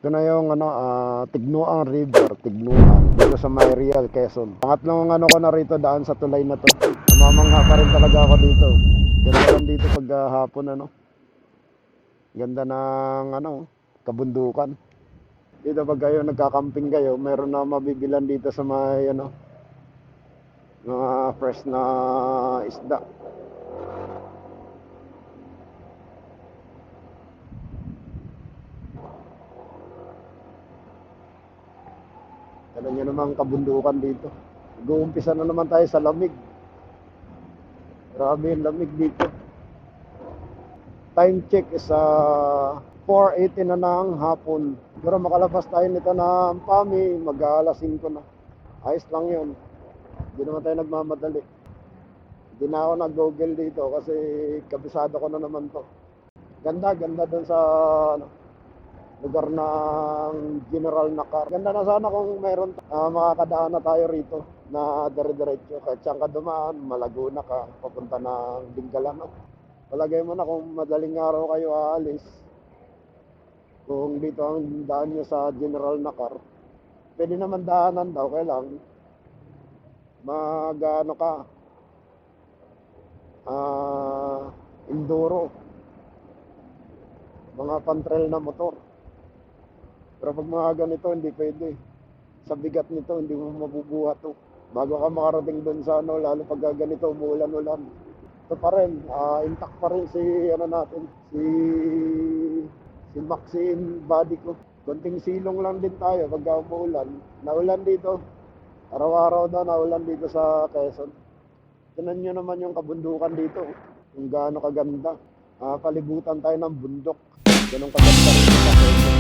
Ito na yung Tignuang River, Tignuan, dito sa may Real, Quezon. Pangatlong ko na rito daan sa tulay na to. Namamangha pa rin talaga ako dito. Ganda lang dito pag hapon Ganda ng kabundukan. Dito pag kayo nagkakamping kayo, meron na mabibilan dito sa may mga fresh na isda. Alam nyo naman kabundukan dito. Nag-uumpisa na naman tayo sa lamig. Grabe yung lamig dito. Time check is 4:18 na ng hapon. Pero makalabas tayo nito ng PAMI, mag-alas 5 na. Ayos lang yun. Hindi naman tayo nagmamadali. Hindi na ako nag-google dito kasi kabisado ko na naman to. Ganda doon sa lugar ng General Nakar. Ganda na sana kung meron makakadaan na tayo rito na dire-diretso. Kahit saan ka dumaan, Malaguna ka, papunta ng Dingalan. Palagay mo na kung madaling araw kayo aalis, kung dito ang daan nyo sa General Nakar, pwede naman daanan daw, kailang enduro, mga pantrail na motor. Pero pag mga ganito, hindi pwede. Sa bigat nito, hindi mo mabubuhat to. Bago ka makarating doon sa lalo pag ganito, umuulan-ulan. Ito pa rin, intact pa rin si Maxine body ko. Konting silong lang din tayo pag umuulan. Naulan dito. Araw-araw daw naulan dito sa Quezon. Tignan nyo naman yung kabundukan dito. Kung gaano kaganda. Palibutan tayo ng bundok. Ganun kaganda rin sa Quezon.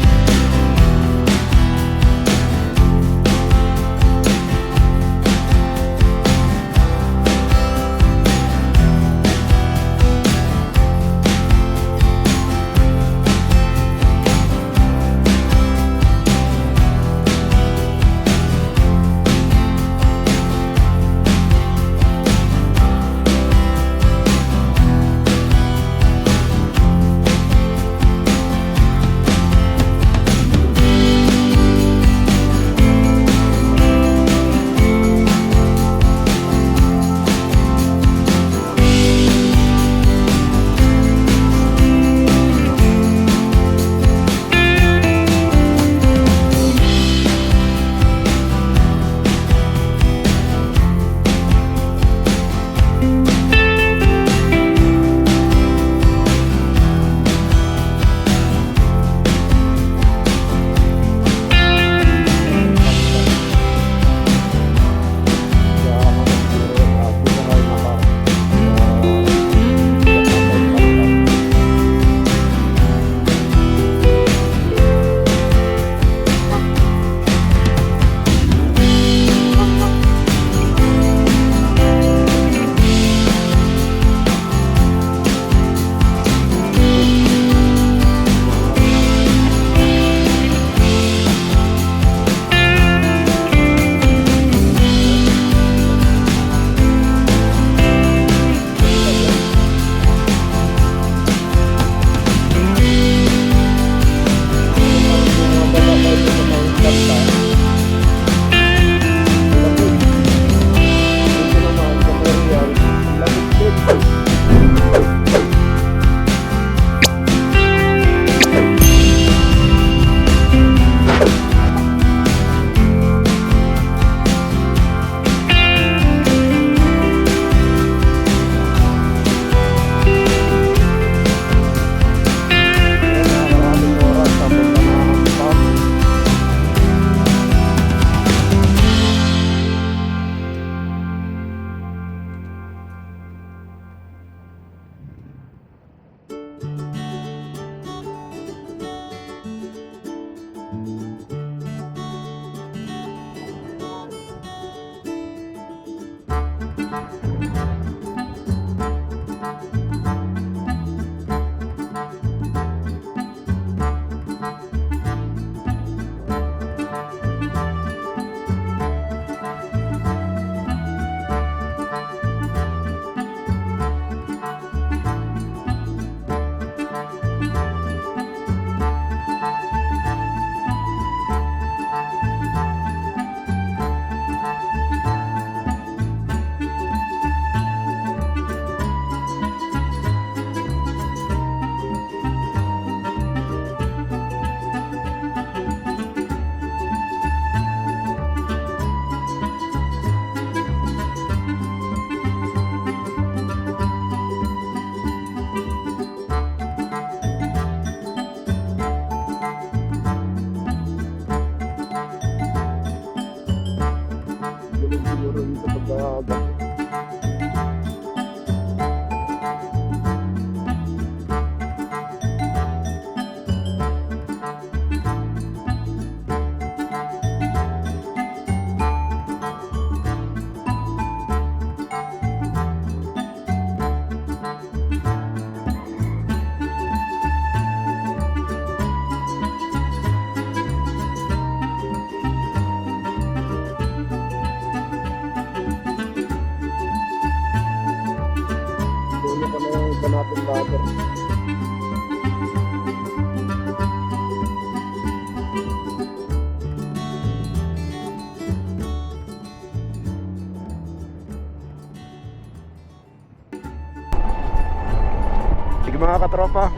mga katropa,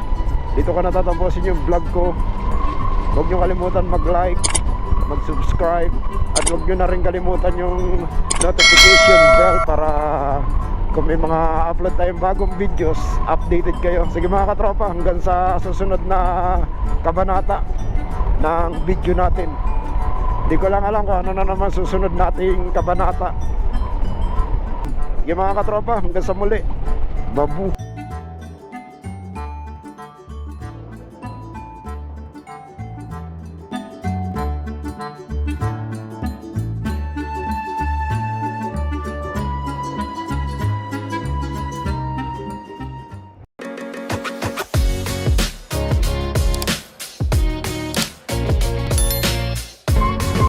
dito ko natatapusin yung vlog ko. Huwag nyo kalimutan mag-like, mag-subscribe, at huwag nyo na rin kalimutan yung notification bell para kung may mga upload tayong bagong videos, updated kayo. Sige mga katropa, hanggang sa susunod na kabanata ng video natin. Hindi ko lang alam kung ano na naman susunod nating kabanata. Sige mga katropa, hanggang sa muli. Babu.